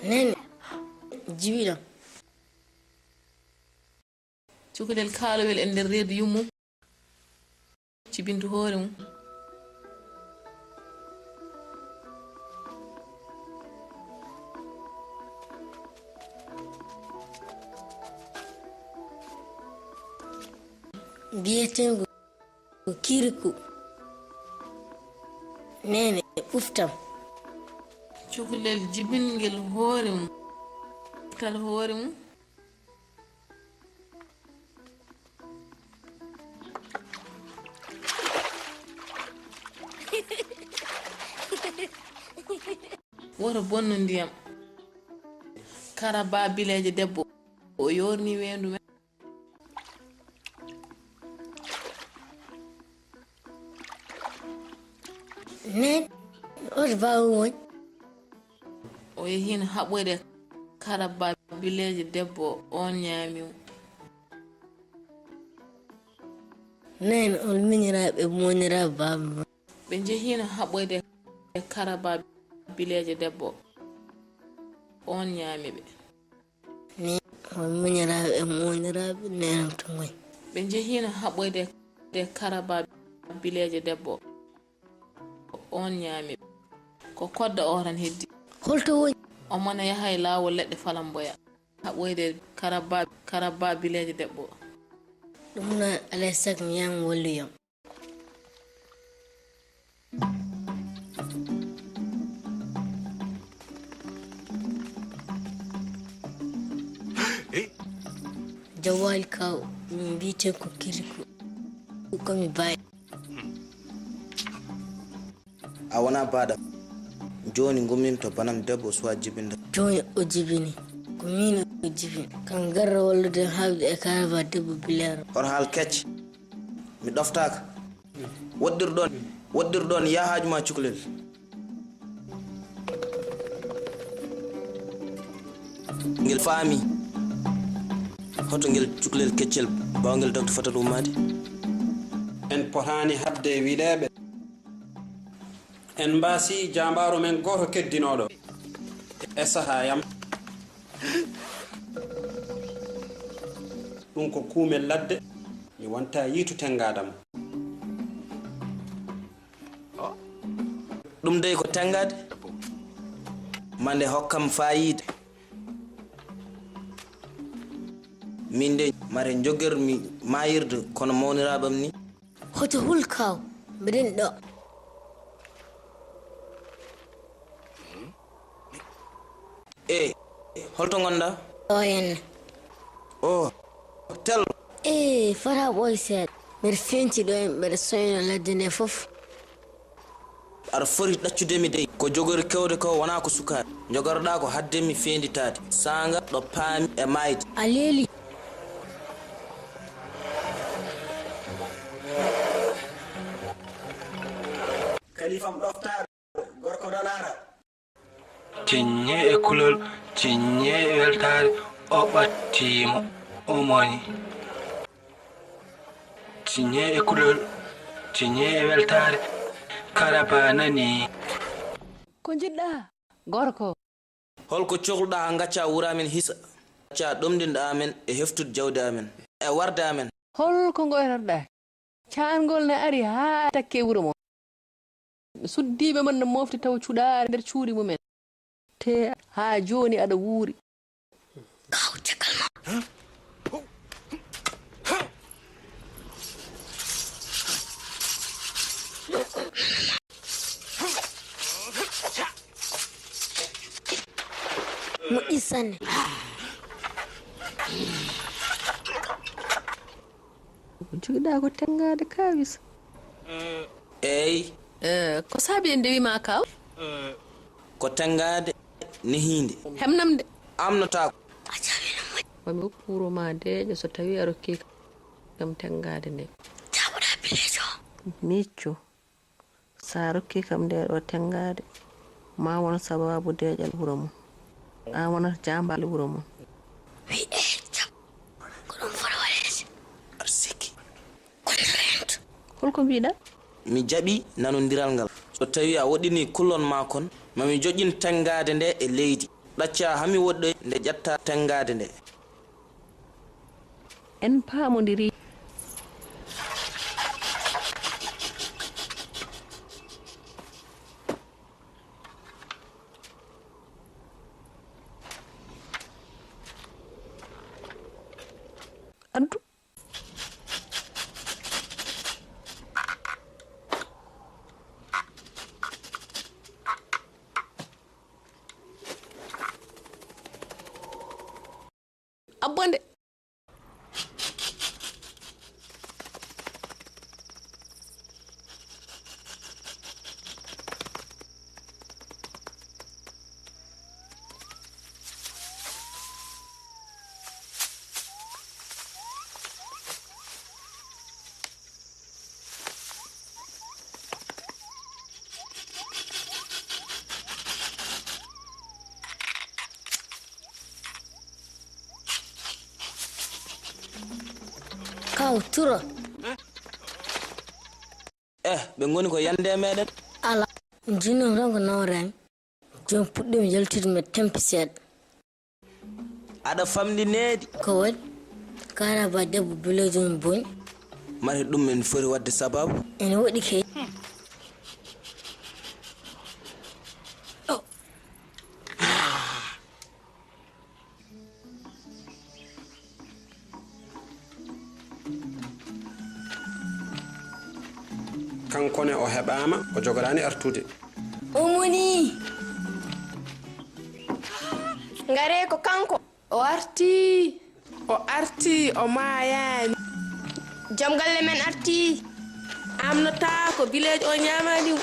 nene jibiɗo cukalel kaalowel e nder reedu yummum cibintu hoore mum biyetengo ko kirikou nene ɓuftam cukalel jibingel hoore mum tal hoore mum woto bonno ndiyam karaba bileje debbo o yorni wendu men nen oto bawu woni o yehino haɓoyde karaba bileje debbo on ñaami nen on miñiraɓe moñiraɓe baba ɓe jehino haɓoyde karaba bileje debbo on ñaami ɓe nen on miñiraɓe moñiraɓe nenam to goy ɓe jehino haɓoyde karaba bileje debbo on ñaami ɓe ko kodda o tan heddi holto woni o mona yaha e laawol leɗɗe falamboya haɓoyde karaba bileje debbo ɗum no alay saago mi yama walluyam jawwali kaw min mbiyete ko kirikou komi bayi a wona baɗa joni gummin to banam debbo suwa jibinda joni o jibini ko min o jibini kam garra wallude hawde e karaba debbo bilero hoto haal kecce mi ɗoftaka woɗɗirɗon yahaju ma cukalel ngel faami hoto ngel cukalel keccel bawngel dogto fota ummade en potani habde wiɗeɓe en mbasi jambaru men goto keddinoɗo e sahayam ɗum ko kuumel ladde mi wonta yiitu tengadam ɗum dey ko tengade mande hokkam fayide min de mare joggermi mayirde kono mawniraɓam ni hoto hulkaw mbiɗen ɗo holto gonɗa o henne o tel fota ɓoy seeɗa mbiɗa fenti ɗo en mbeɗa soyno ladde nde foof aɗa foti ɗaccudemi dey ko jogori kewde ko wona ko sukaɓe jogorɗa ko haddemi fenditade sanga ɗo paami e mayde a leeli kalifam ɗoftaɗo gorko donara cinye e kulol cinye e weltare o ɓattimo o moni cinye e kulol cinye e weltare karaba nani ko jiɗɗa gorko holko cohluɗa ha gacca wuramen hisa gacca ɗomdinɗa amen e heftude jawdi amen e warde amen holko goynotoɗa cangol ne ari ha takke wuro mo suddiɓe man no mofti taw cuɗare nder cuuɗi mumen te ha joni aɗa wuuri kaw cakal ma moƴƴi sanne jogiɗa ko tengade kawis eyi ko saabi en ndewima kaw ko tengade nehinde hemnamde amnotako mami hokkuro ma deƴo so tawi a rokki kam tengade nde jaɓoɗa bilejo micco sa rokki kam nde ɗo tengade ma wona sababu deƴal wuuro mum a wonata jambal wuuro mum wi jam ko ɗum fota waɗede aɗa sikki konorento holko mbiɗa mi jaɓi nanodiral ngal so tawi a woɗɗini kullon ma kon mami joƴƴin tengade nde e leydi ɗacca hami woɗɗoy nde ƴetta tengade nde. en paamodiri addu abbonde kaw turo ɓe goni ko yande meɗen. ala jinno tan ko nawrami joni puɗɗimi jaltude mi tempi seeɗa. aɗa famɗi needi ko waɗi karaba debbo bilejo mi boñ mari ɗum min foti wadde sababu. ene waɗi kay kankone o heɓama o jogorani artude. omoni ngare ko kanko o arti o mayani jom galle men arti amnata ko village o ñamani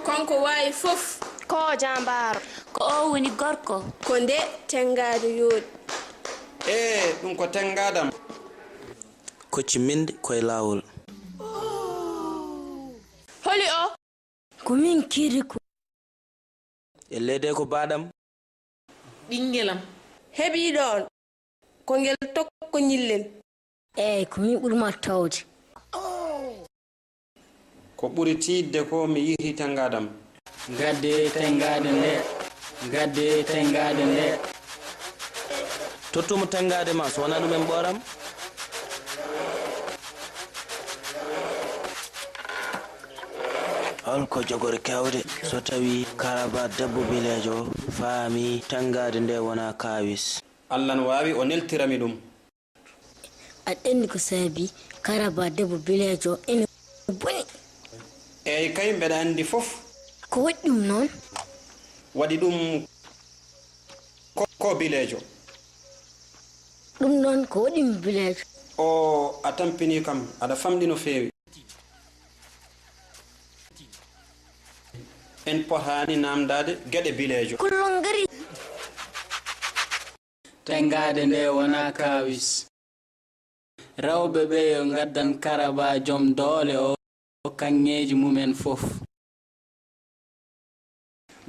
konko wawi fof ko jambaro ko o woni gorko ko nde tengade yooɗi ɗum ko tengadam. kocci minde koye lawol. holi o ko min kirikou e leyde ko baɗam. ɓinguelam heɓi ɗon ko ngel tokko ñillel eyyi ko min ɓurma tawde. ko ɓuri tidde ko mi yihi tengadam. gadde tengade nde tottumo tengade ma so wona ɗumen ɓoram. holko jogori kewde so tawi karaba debbo bilejo faami tengade nde wona kawis. allah no wawi o neltirami ɗum. aɗa andi ko saabi karaba debbo bilejo ene boni. eyyi kay mbeɗa andi fof. ko waɗi ɗum noon waɗi ɗum ko bilejo. ɗum noon ko waɗimi bilejo. o a tampini kam aɗa famɗi no fewi. en potani namdade gueɗe bilejo. kullon gari tengade nde wona kawis rewɓe ɓe yo gaddan karaba joom doole o kanŋeji mumen fof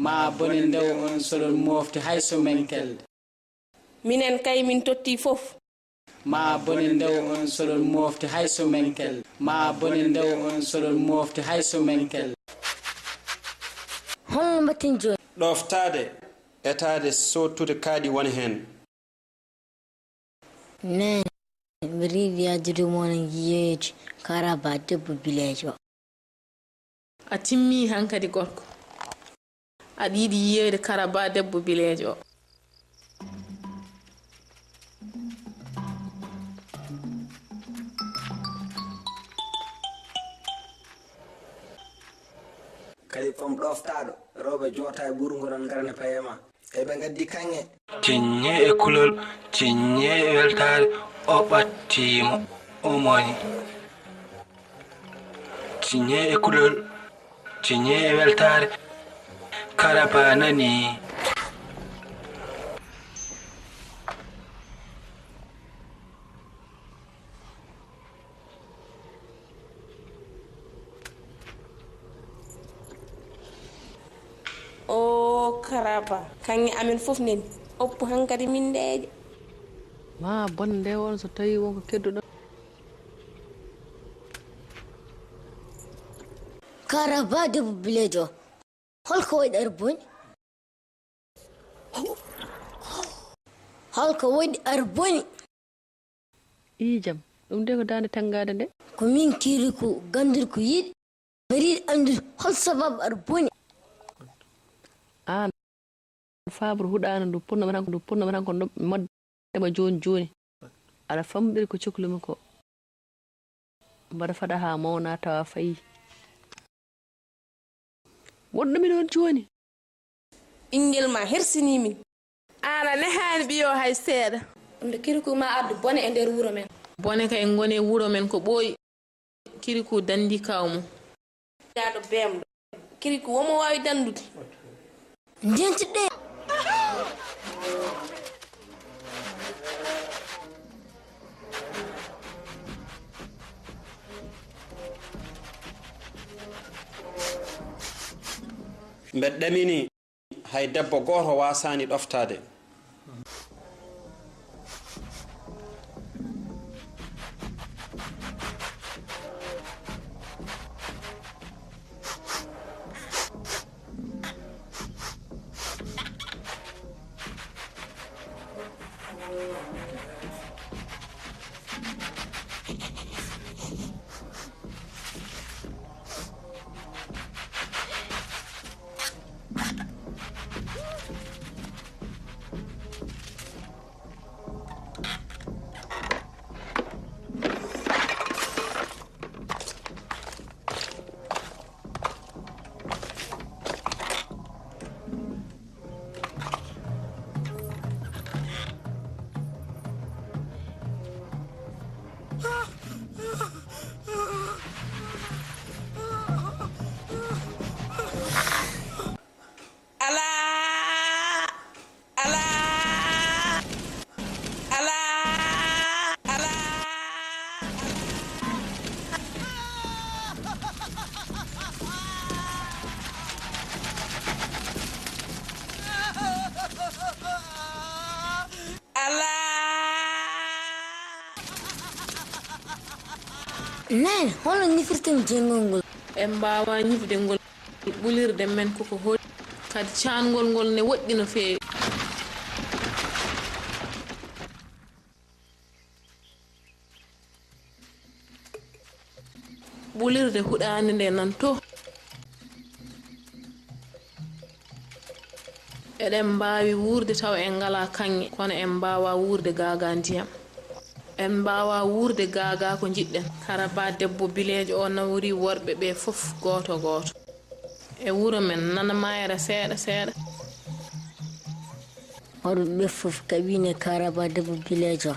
ma bone ndew on solon mofti hayso men kelde minen kay min totti fof ma bone ndew on solon mofti hayso men kelde ma bone ndew on solon mofti hayso men kelde holno mbatten joni ɗoftade etade sottude kaaɗi woni hen. nene mi riiwi yajude mono yiyeede karaba debbo bilejo. a timmi hankadi gorko aɗa yiɗi yiyede karaba debbo bilejo kadi fom ɗoftaɗo rewɓe joota e ɓurgo nan garane payema eɓe gaddi kanŋe cinye e kulol cinye e weltare o ɓattimo o moni cinye e kulol cinye e weltare karaba nani o karaba kanŋe amen fof neni oppu hankadi min ndeeje ma bonde nde won so tawi wonko kedduɗo karaba debbo bilejo holko waɗi arboñ halko waɗi arboni ijam ɗum de ko dande tangade nde ko min kiriku gandirko yiɗi bariɗ andir hol sababu arboni an fabre huɗano ndu purnoɓe tan ko moddema joni aɗa famɗiri ko cohlumi ko mbaɗa faɗa ha mawna tawa fayi wonɗumi ɗon joni ɓinguel ma hersinimin ana ne hani ɓiyo hay seeɗa nde kirikou ma addu bone e nder wuro men bone ka en goni e wuro men ko ɓooyi kirikou dandi kawmum yaɗo bemɗo kirikou womo wawi dandude ndentiɗe mbeɗa ɗamini hay debbo goto wasani ɗoftade nan hono nifirten jengol ngol en mbawa ñifde ngol ɓulirde men koko hoɗi kadi cangol ngol ne woɗɗi no feewi ɓulirde huɗande nde nan to eɗen mbawi wurde taw en ngala kanŋe kono en mbawa wurde gaga ndiyam en mbawa wurde gaga ko jiɗɗen Karaba debbo bilejo o nawri worɓe ɓe fof goto goto e wuro men nana mayra seeɗa seeɗa worɓe fof kaɓine Karaba debbo bilejo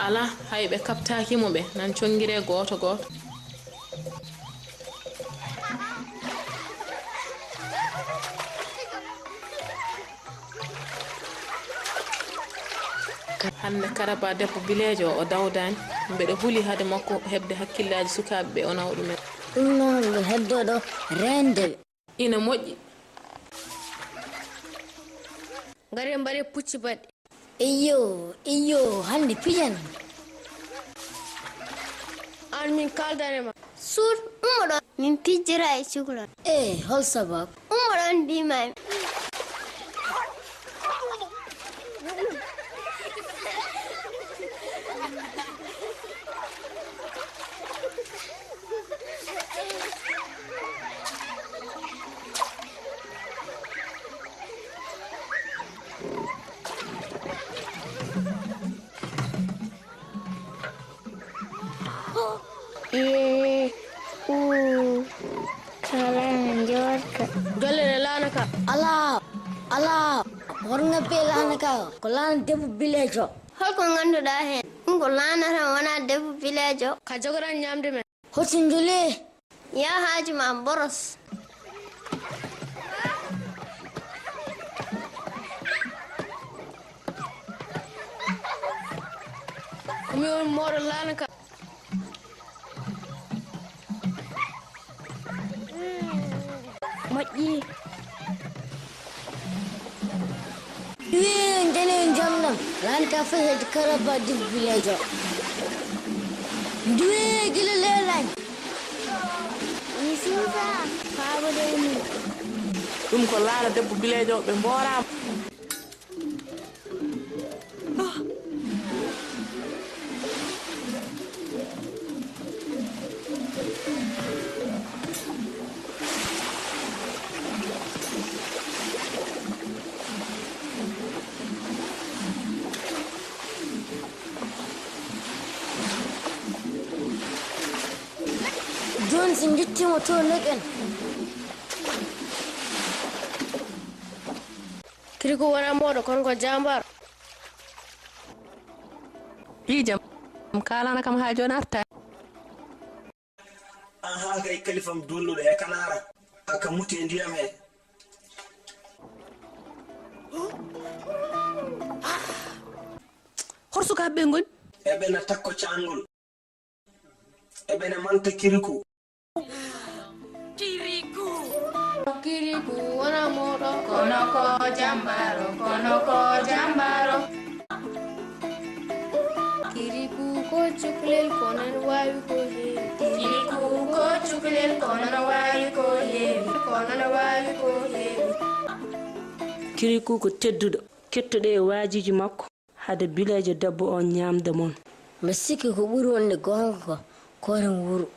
ala hay ɓe kaptakimo ɓe nan congire goto goto hande Karaba debbo bilejo o dawdani mbeɗa huuli hade makko hebde hakkillaji sukaɓe ɓe o nawa ɗumen ɗum noon ɗo heddoɗo rendeɓe ina moƴƴi gare mbare pucci baɗɗe iyo hande pijan an min kaldanema suud ummoɗon min pijjira e cukalon hol sababu ummoɗon mbimami dollene lanaka ala horga be lanaka ko lana debbo bilejo holko ganduɗa hen ɗum ko lanata wona debbo bilejo ka jogoran ñamde men hotindule ya haji ma boros komi on moɗo lanaka moƴƴi ndene jamnam lanaka fehede Karaba debbo bilejo duwe gila lelani mi suusa faabodeni ɗum ko laana debbo bilejo ɓe mborama جون سنجتي موتور لكن Kirikou wona moɗo kon ko jambar. jam kalana kam ha joni arta aha kay kalifam dulluɗo e kanara aka muti e ndiyam he hor sukaɓe ɓe goni eɓena takko cangol eɓena manta kirikou Kirikou wona moɗo kono ko jambaro Kirikou ko cuklel konon wawi ko heewi Kirikou ko cuklel konon wawi ko heewi Kirikou ko tedduɗo kettoɗe e wajiji makko hade bilejo debbo on ñamde mon mi sikki ko ɓuri wonde gonga ko koren wuro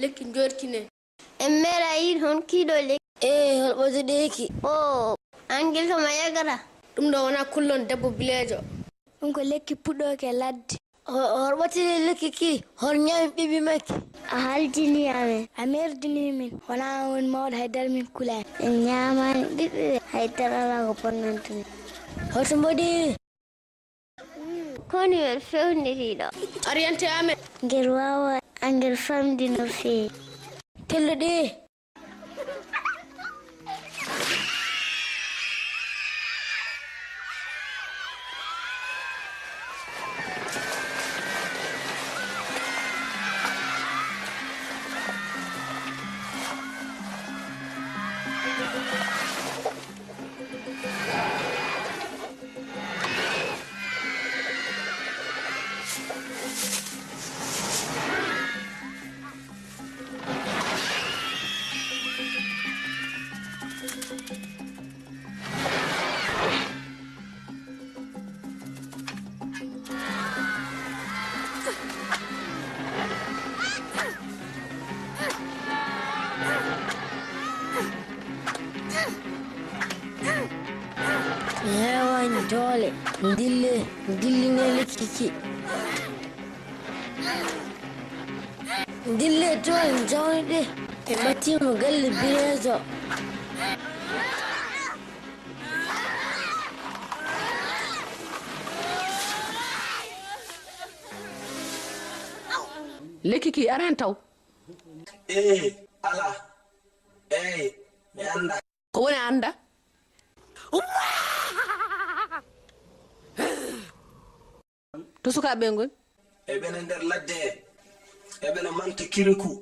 lekki jorkine en mera yiɗ hon kiɗo lekki holɓotoɗeki angel to ma yagata ɗum ɗo wona kullon debbo bilejo ɗum ko lekki puɗɗoke ladde horɓotide lekki ki hor ñami ɓiɓi makki a haljini amen a merdini min wona won mawɗo haydara min kulani en ñamani ɓiɓɓe haydara ala ko bonnantumi hoto mboɗiri koni wel fewnitiɗo ariyante amen ngel wawa angel famdi no feewi telloɗe hewani dole dilline lekkiki dille dole jawniɗe ɓe ɓattimo galle bilejo lekkiki aran taw ala mi anda ko woni anda to sukaɓe ngol eɓena nder ladde eɓena manta kirikou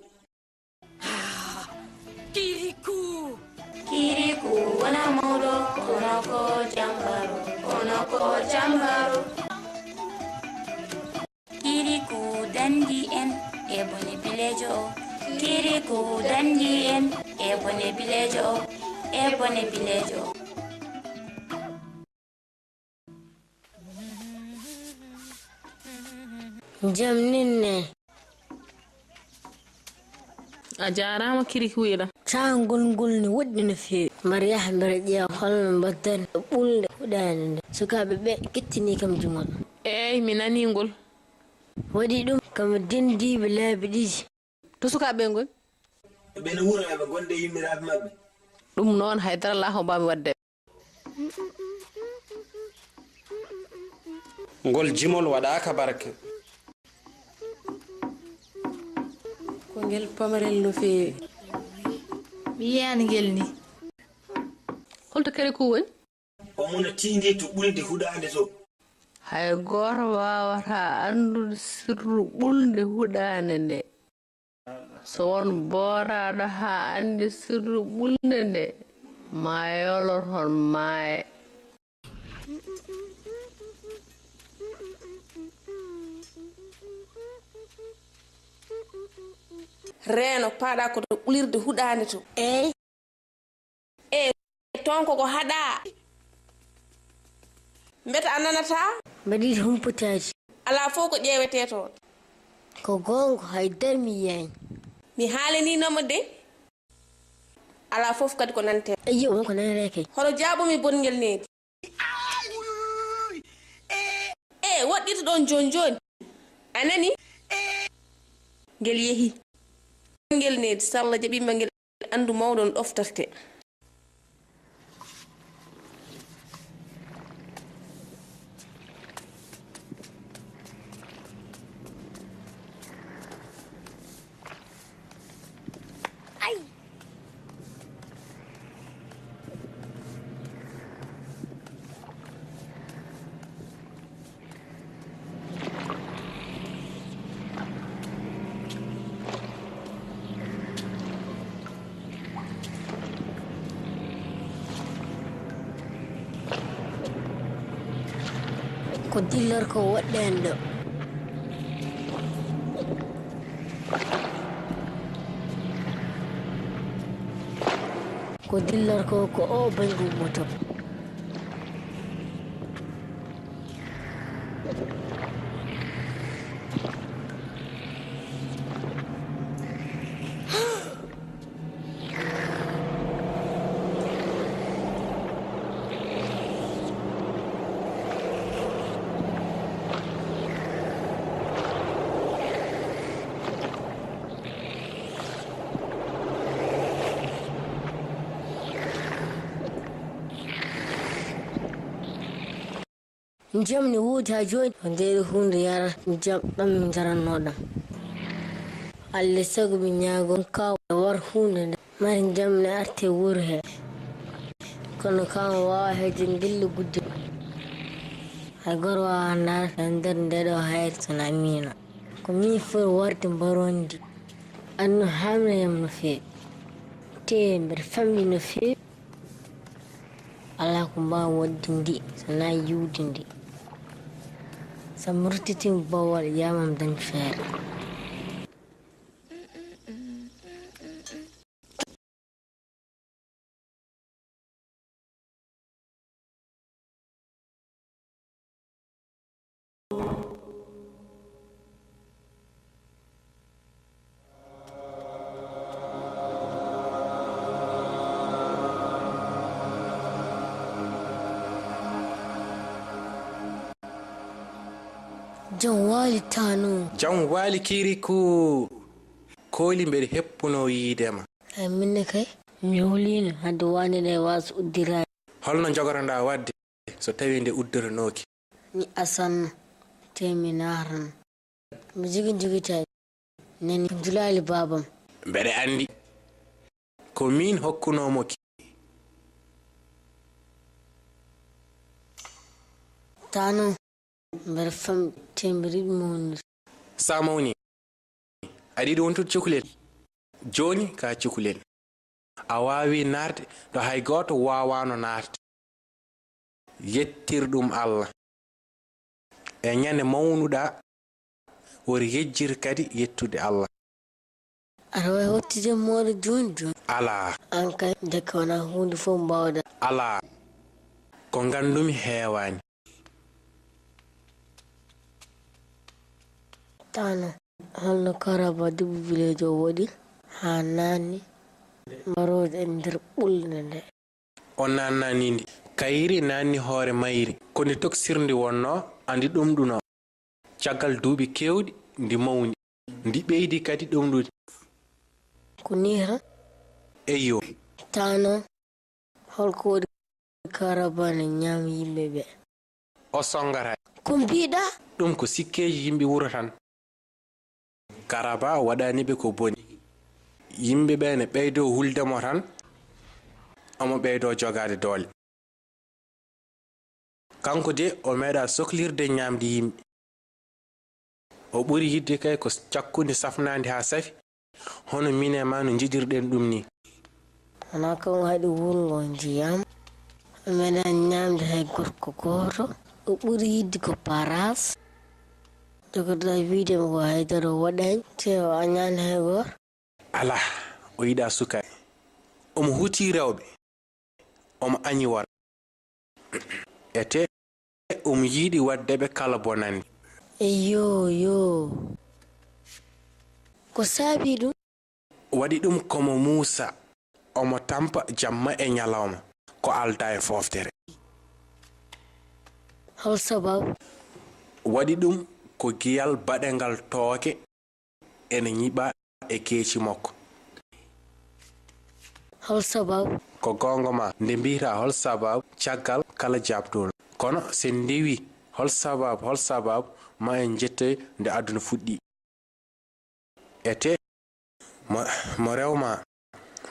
Kirikou wona mawɗo kono ko jambaro Kirikou dandi en e bone bilejo Kirikou dandi en e bone bilejo jam ninne a jarama Kirikou ila cangol ne woɗɗi no feewi mbar yaha mbara ƴeewa holno mbaddani ɓulde huɗani nde sukaɓe ɓe kettini kam jumol eyyi mi naningol waɗi ɗum kamo dendiɓe laabi ɗiɗi to sukaɓe ngol eɓena wuuro eɓe gonde yimmiraɓe mabɓe ɗum noon haydara la ko mbami wadde ngol jimol waɗaka barke ko ngel pamarel no feewi mi yiyani ngel ni holto Kirikou woni omona tindi to ɓulde huɗande to hay goto wawata andude sirru ɓulde huɗande nde so won boraɗo ha andi sirru ɓulde nde ma yoloton maaye reeno paɗa ko to ɓulirde huɗande to ton koko haɗa mbeta a nanata mbaɗiɗi humputaji ala fof ko ƴewete toon ko gonga haydara mi yiyani mi haalininomo de ala fof kadi ko nante ayyo wonko nanere kay hono jaɓumi bongel nedi waɗɗita ɗon joni a nani ngel yehi ngel ne Salla jaɓima ngel andu mawɗo no ɗoftarte ko dillar ko waɗɗen ɗo ko dillar ko o bangu moto jam ni wuta joni nder hunde yara jam ɗam min jarannoɗam Allah sago mi ñaagon kaw war hunde nde mari jam ne arte wuro he kono kan wawa heede dillu gudde hay goro wawa darata nder ndeɗo hayre sona mina ko min for warde mbarondi anno hamnayam no feewi te mbeɗa fammi no feewi ala ko mbawa waddi ndi sona yiwde ndi sa murtitin bawal yamam dañ feere jam wali tanu jam wali kiriku koli mbeɗa heppuno yiidema ay minne kay mi holino hadde wanide waso uddira holno jogoranda wadde so tawi nde uddiranoki mi asanno te mi naran mi jogitay nani julali babam mbeɗa andi ko min hokkunomoki tanu mbeɗa fam tembiɗiɗi mawni sa mawni aɗiɗi wontude cukalel joni ka cukalel a wawi narde ɗo hay goto wawano narde yettirɗum Allah e ñande mawnuɗa wori yejjir kadi yettude Allah aɗa wawi hottide moɗo joni ala an kay deke wona hunde fof mbawɗa ala ko gandumi heewani tano holno karaba debbo village o waɗi ha nanni marode e nder ɓulde nde o nannanindi kayiri nanni hoore mayri ko ndi toksirndi wonno andi ɗumɗuno caggal duuɓi kewɗi ndi mawni ndi ɓeydi kadi ɗumɗude ko ni tan eyyo tano holko waɗi karaba ne ñaama yimɓe ɓe o songata ko mbiɗa ɗum ko sikkeji yimɓe wuro tan karaba waɗaniɓe ko boni yimɓe ɓe ne ɓeydo huldemo tan omo ɓeydo jogade doole kanko de o meeɗa sohlirde ñamde yimɓe o ɓuri yidde kay ko cakkunde safnade ha safi hono min e ma no jiɗirɗen ɗum ni wona kam waɗi wurgo ndiyam o meeɗa ñamde hay gorko goto o ɓuri yidde ko paras jogoɗa wiidema ko haydara o waɗani te o añani hay goto ala o yiɗa sukaɓe omo huuti rewɓe omo añi wor ete omo yiiɗi waddeɓe kala bonande yo ko saabi ɗum waɗi ɗum komo Muusa omo tampa jamma e ñalawma ko alda e foftere hol sababu waɗi ɗum ko giyal baɗengal tooke ene ñiɓa e keeci makko. hol sababu ko gonga ma nde mbiyata hol sababu caggal kala jabtol kono sen ndewi hol sababu ma en jettoy nde aduna fuɗɗi ete mo rewma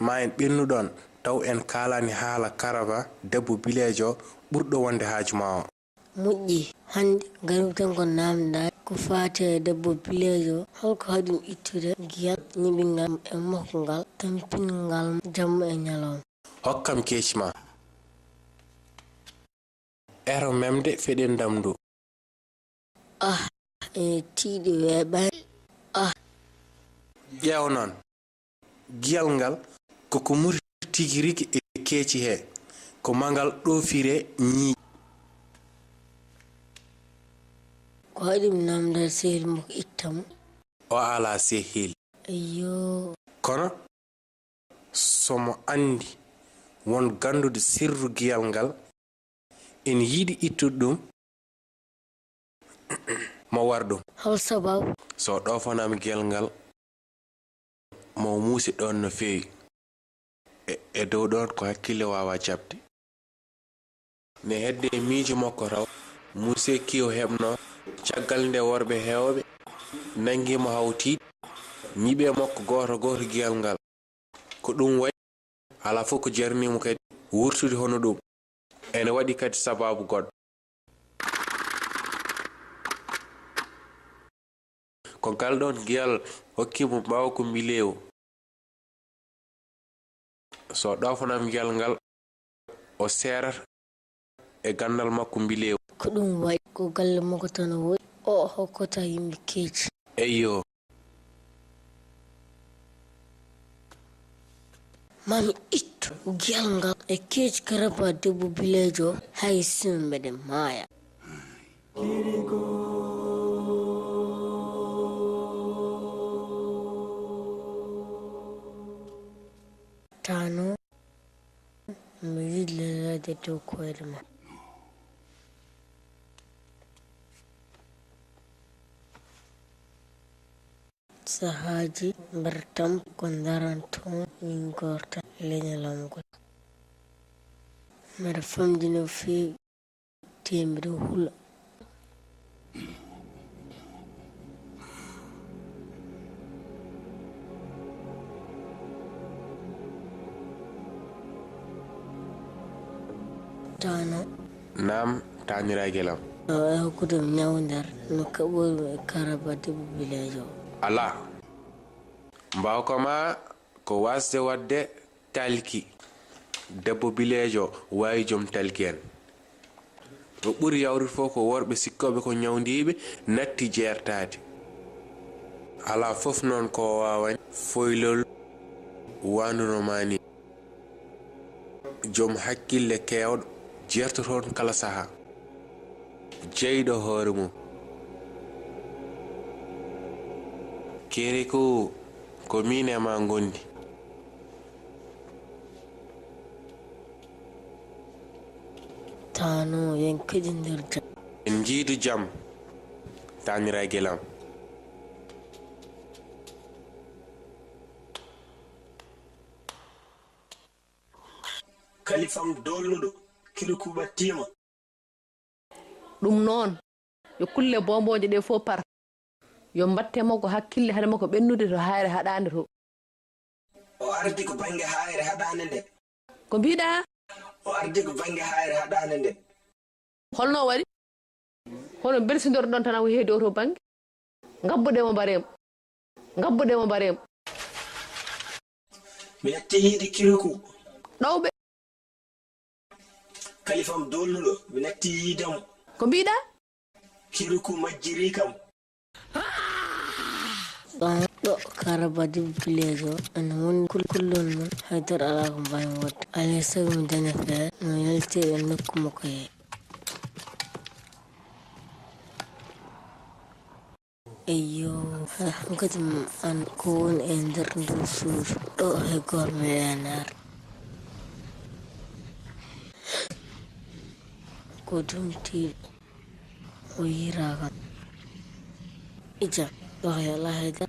ma en ɓennuɗon taw en kalani haala karaba debbo bilejo ɓurɗo wonde haaju ma o. moƴƴi hande garim tan ko namda ko fati e debbo bilejo holko haɗum ittude giyal ñiɓingal e mokkongal tampingal jamma e ñalawma. hokkam keeci ma ero memde feɗen damdu. e tiiɗi weeɓani ƴeew noon giyal ngal koko muri tigi rigi e keeci he ko mangal ɗofire ñii ko haɗum namdal sehil mo ko ittamo o ala sehil. ayyo kono somo andi won gandude sirru giyal ngal en yiɗi ittude ɗum mo war ɗum. hol sababu so ɗofanami giyal ngal mo muusi ɗon no feewi e dow ɗon ko hakkille wawa jabde ne hedde e miijo makko raw muuse kiyo heɓno caggal nde worɓe hewɓe nangimo hawtiɗ ñiɓe makko goto giyal ngal ko ɗum wayi ala fof ko jarnimo kadi wurtude hono ɗum ene waɗi kadi sababu goɗɗo ko gal ɗon giyal hokkimo ɓawa ko mbilewo so ɗofanam giyal ngal o serata e gandal makko mbilewo ko ɗum waɗi ko galle makko tan woɗi o hokkota yimɓe keeci. eyyo mami ittu giyal ngal e keeci karaba debbo bilejo hay simi mbeɗe maaya. tano mi yiɗi lelade dow koyre ma. sahaji mbertam ko daranton min gorta leñalamgol mbeɗa famdi no feewi te mbiɗa hula. tano nam taniraguelam e hokkudem ñawder no kaɓormi e karaba debbo bilejo ala mbawkoma ko wasde wadde talki debbo bilejo wawi joom talki en ɗo ɓuuri yawrude fof ko worɓe sikkoɓe ko ñawdiɓe natti jertade ala fof noon ko wawani foylol wandunoma ni joom hakkille kewɗo jertoton kala saaha jeyɗo hoore mum kere ko min e ma gondi tano yen kadi nder jam en jiidu jam taniraguelam kalifam dolnuɗo kirikou ɓattima ɗum noon yo kulle bomboje ɗe fof par yo mbattemo ko hakkille haɗema ko ɓennude to hayre haɗande to o ardi ko banggue hayre haɗande nde ko mbiɗa o ardi ko banggue hayre haɗande nde holno waɗi hono belsidorɗon tan ko heedi o to banggue ngabbuɗemo mbaremo mi natti yiiɗi kirikou ɗawɓe kalifam dolnuɗo mi natti yiidemo ko mbiɗa kirikou majjiri kam ɗo karaba debbo bilejo ene woni kullon mum haydara ala ko mbawi wadde alay saago mi daña feere no yalti e nokku makko he eyyo hankadi an ko woni e nder ndu suudu ɗo he goto meɗenare ko dumtiɗo ويراغ إجا وهي الله هيدا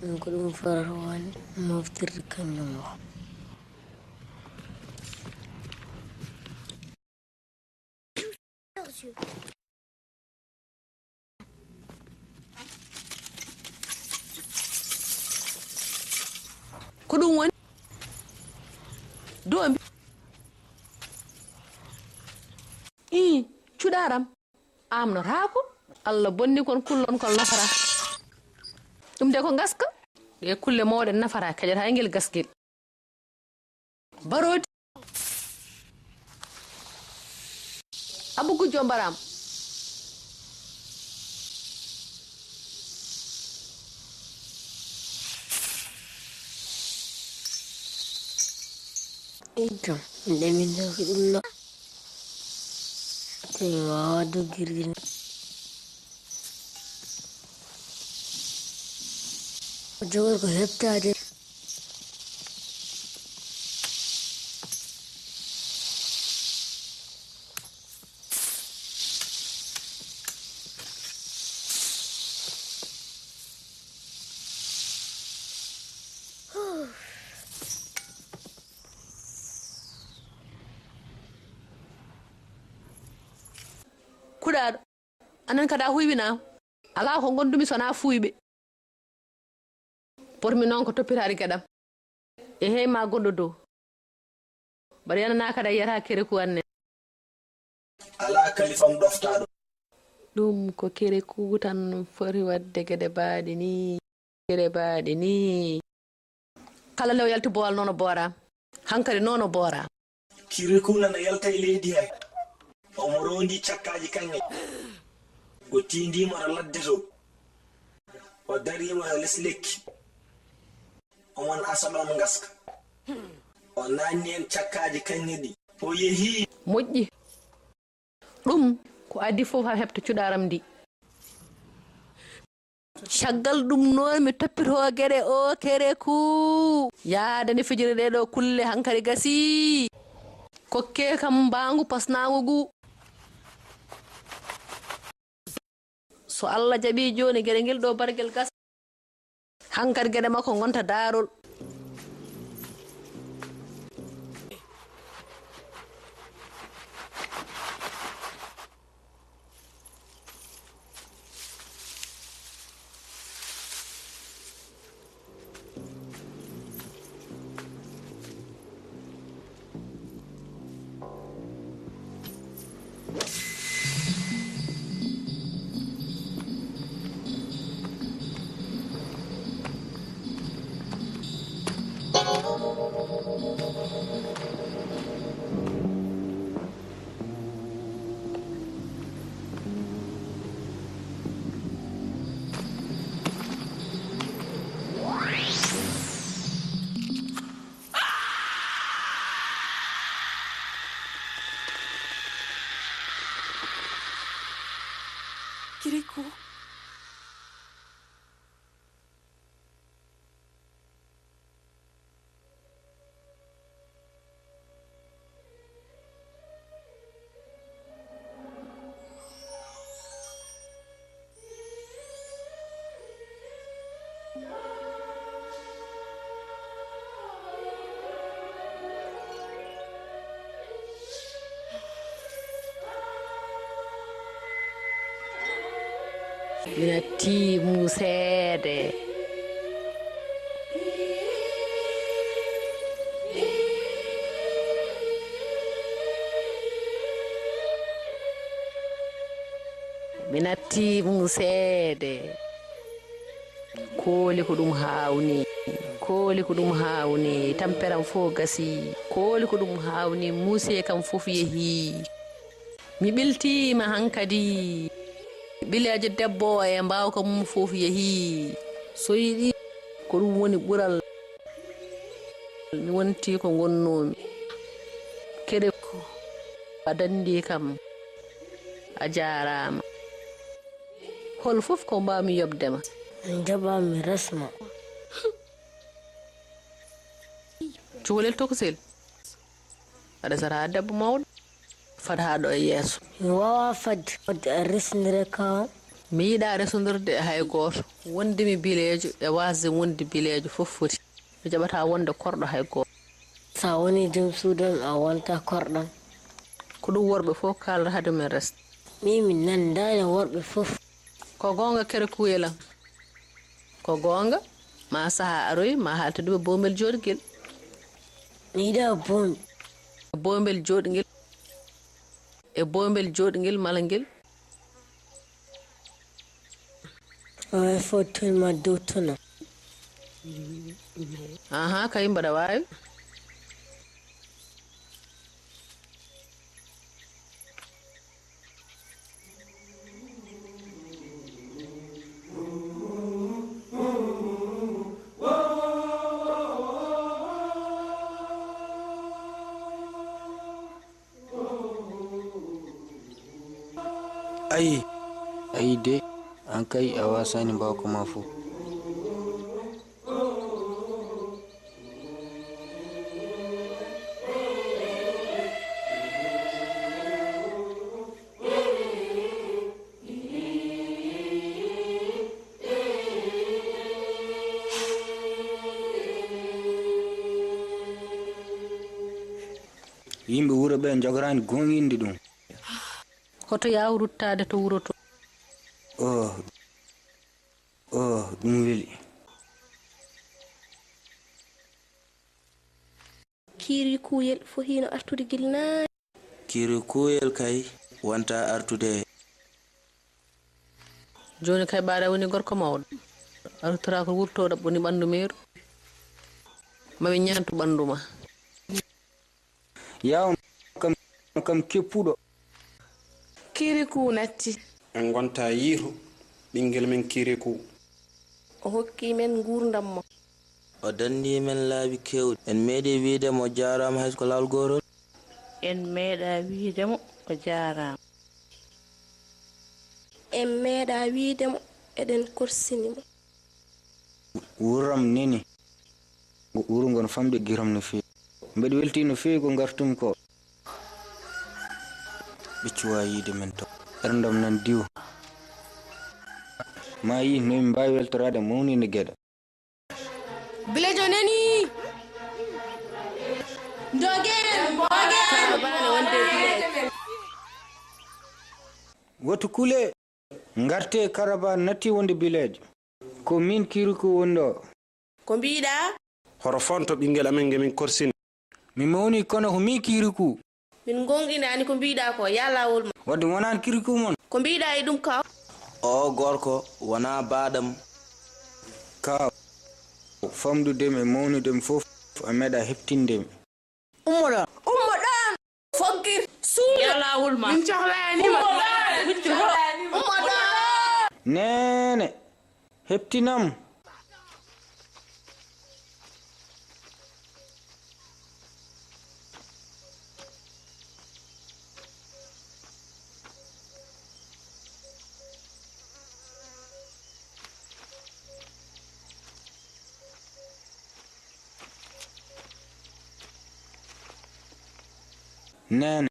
نقول مفرروان ما بتركن نمو كدوم وين دوم cuɗaram amnotako allah bonni kon kullon kon nafara ɗum de ko gaska ɗe kulle mawɗe nafara kaƴata e ngel gasgel barodi abu gujjo mbaram Itu, lemin dah dulu. Tengok tu girin. Jangan kau hafta deh. kuɗaɗo anan kada huybina ala ko gondumi sona fuyɓe pormi noon ko toppitade gueɗam e hey ma goɗɗo dow mbaɗa yanana kada yiyata kereku anne ala kalifam ɗoftaɗo ɗum ko kereku tan foti wadde gueɗe baaɗi ni gueɗe baaɗi ni kala lew yalti boowal noon o booram hankadi noon o booram kereku nana yalta e leydi hay omo rondi cakkaji kanŋe o tindimo to ladde to o darimo e less lekki omon asaɗon gaska o nanni en cakkaji kanŋe ɗi o yeehi moƴƴi ɗum ko adi fof ha heɓta cuɗaram ndi caggal ɗum noon mi toppito gueɗe o kereku yaade nde fijiri ɗeɗo kulle hankadi gasi kokke kam mbangu pasnagugu so Allah jaɓi joni gueɗe ngel ɗo barguel gas hankadi gueɗe makko gonta darol Kirikou. Minati musede minati musede koli ko ɗum hawni koli ko ɗum hawni tamperam fo gasi koli ko ɗum hawni muse kam fof yehi mi ɓiltima hankadi bileje debbo e mbawka mum fof yehi so yiɗi ko ɗum woni ɓural mi wonti ko gonnomi kede ko a dandi kam a jarama hol fof ko mbawmi yobdema jaɓami resma cukalel tokosel aɗa sara debbo mawɗo fad haa ɗo e yeeso mi wawa fadde a resndire kawan mi yiɗa resondirde e hay gooto wondimi bileejo e wasde wonde bileejo fof foti mi jaɓata wonde korɗo hay gooto sa woni jom suudam a wonta korɗam ko ɗum worɓe fof kalata hade men resde min nandani worɓe fof ko goonga kere kuyelam ko goonga ma saha aroy ma haalta ɗum e bombel jooɗigel mi yiɗa bombel jooɗigel e bombel jooɗigel mala ngel fotolma dow tono aha kay mbaɗa waawi ayi de an kai a wasani bako ma fu yimɓe wuro ɓe jogorani gonɗinde ɗum hoto yaw ruttade to wuro to ɗum weli kiiri kuyel fo hino artude gilnaani kiiri kuyel kay wonta artude joni kay ɓaɗa woni gorko mawɗo artora ko wurto ɗaɓɓoni ɓandu meeru maɓe ñantu ɓandu ma yaw kam keppuɗo kirikou natti en gonta yiitu ɓinguel men kirikou o hokki men gurdam mo o danni men laabi kewɗi en meeɗi wiidemo jarama hay ko lawol gotol en meeɗa wiidemo o jarama en meeɗa wiidemo eɗen korsinimo wuram neni wuro ngon famde giram no fewi mbeɗa welti no fewi ko gartum ko ɓe cuwa yiide men to erndam nan diw ma yi nomi mbawi weltorade mawnide gueɗe bilejo nani woto kule garte karaba natti wonde bilejo ko min kirikou wonɗo ko mbiɗa horo fonto ɓinguel amen nge min korsini mi mawni kono ko min kirikou min gonɗinani ko mbiɗa ko ya lawol ma wadde wonani kirikou mon ko mbiɗa e ɗum kaw o gorko wona baɗam kaw famdudem e mawnudem fof a meeɗa heɓtindemi ummoɗon foggir suuɗo ya lawol ma min cohlanima ummoɗon nene heɓtinam nene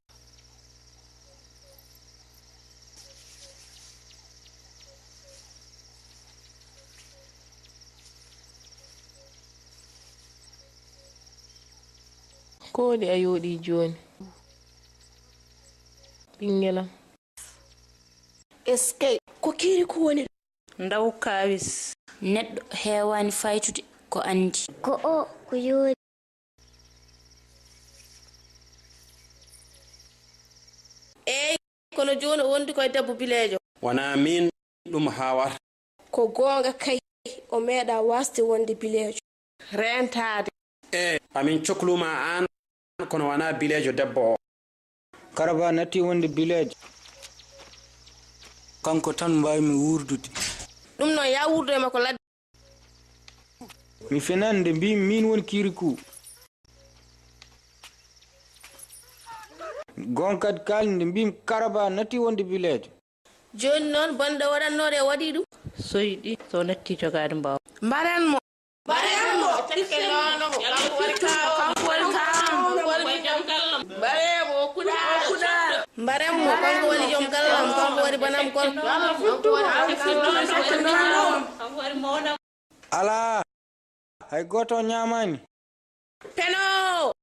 koɗi a yooɗi joni ɓingelam eskay ko kirikou woni ndaw kawis neɗɗo hewani faytude ko andi ko o ko yoori eyi kono joni o wondi koye debbo bilejo wona min ɗum hawata ko gonga kay o meeɗa wasde wonde bilejo rentade amin cohluma an kono wona bilejo debbo o karaba natti wonde bilejo kanko tan mbawmi wurdude ɗum noon ya wurdo e makko ladde mi fenande mbimi min woni kirikou gon kadi kalnde mbimi karaba natti wonde bilejo joni noon bonɗo waɗannode e waɗi ɗum so yiɗi so natti jogade mbawa mbaranmo Baremmo kanko woni joom gallam kanko woni banam kon ala hay goto ñamani peno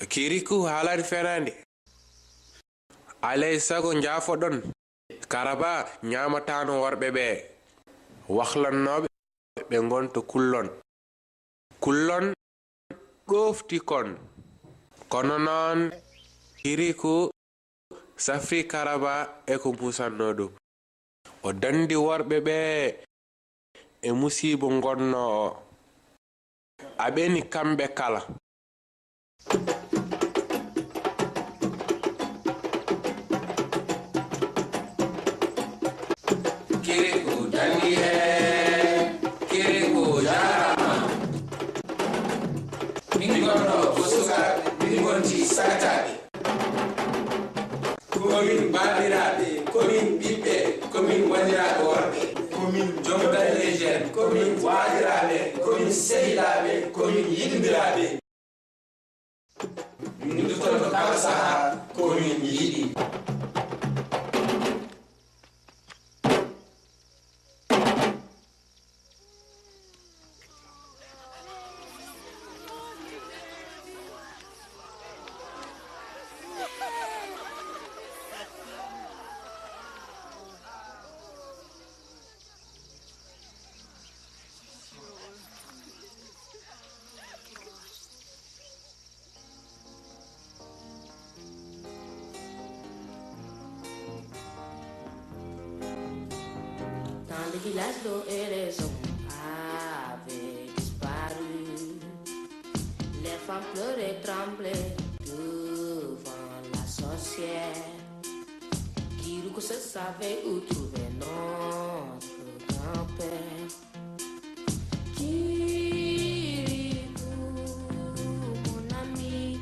Kirikou haalani ferande alay sago jaafoɗon karaba ñamatano worɓe ɓe wahlannoɓe ɓe gonta kullon ɗofti kon kono noon Kirikou safri karaba e ko musanno ɗum o dandi worɓe ɓe e musibo gonno o aɓeni kamɓe kala Kirikou dandi Kirikou jarama min gonno ko sukaɓe min gonti sagataɓe komin bandiraɓe komin ɓiɓɓe komin wandiraɓe worɓe komin joom dañejen komin waadiraɓe komin sehilaɓe komin yiɗidiraɓe min duttoto kala saaha komin yiɗi Le village d'eau et les hommes avaient disparu. Les femmes pleuraient, tremblaient devant la sorcière. Kirikou se savait où trouver notre grand-père. Kirikou, mon ami,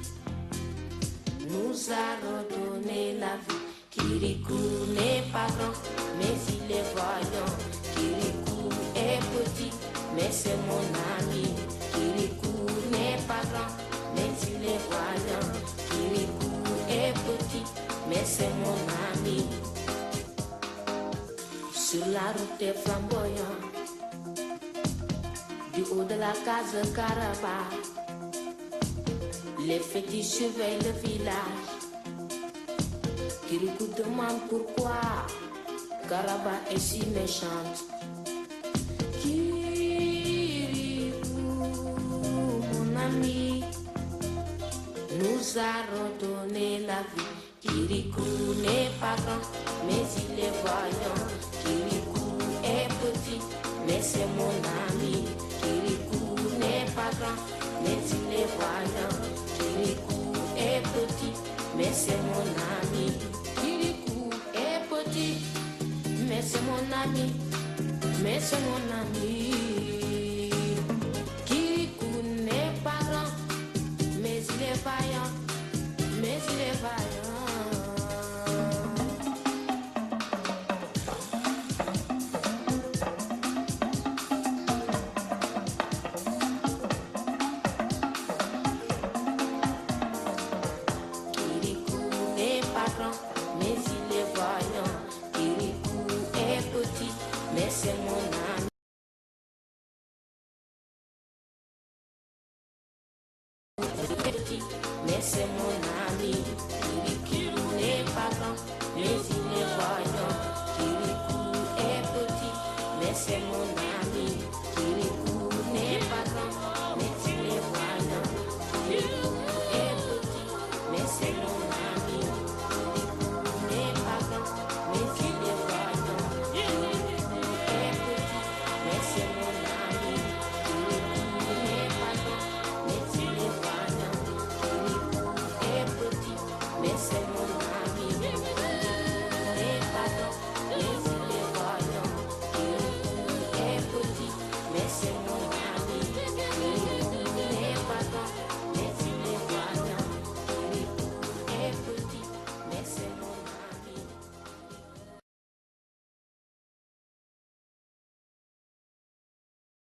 nous a redonné la vie. Kirikou n'est pas grand, mais il est voyant. Kirikou est petit, mais c'est mon ami. Kirikou n'est pas grand, mais il est voyant. Kirikou est petit, mais c'est mon ami. Sur la route des flamboyants, du haut de la case Karaba, les fétiches surveillent le village. Kirikou demande pourquoi Karaba est si méchante. Kirikou, mon ami, nous a redonné la vie. Kirikou n'est pas grand, mais il est voyant. Kirikou est petit, mais c'est mon ami. Kirikou n'est pas grand, mais il est voyant. Kirikou est petit, mais c'est mon ami. Kirikou est petit, mais c'est mon ami, mais c'est mon ami. Kirikou n'est pas grand, mais il est vaillant, mais il est vaillant. Kirikou n'est pas grand, mais il est vaillant. Kirikou est petit, mais c'est mon ami. Petit, mais c'est mon ami. Kirikou n'est pas grand, mais il est voyant. Kirikou est petit, mais c'est mon ami. Kirikou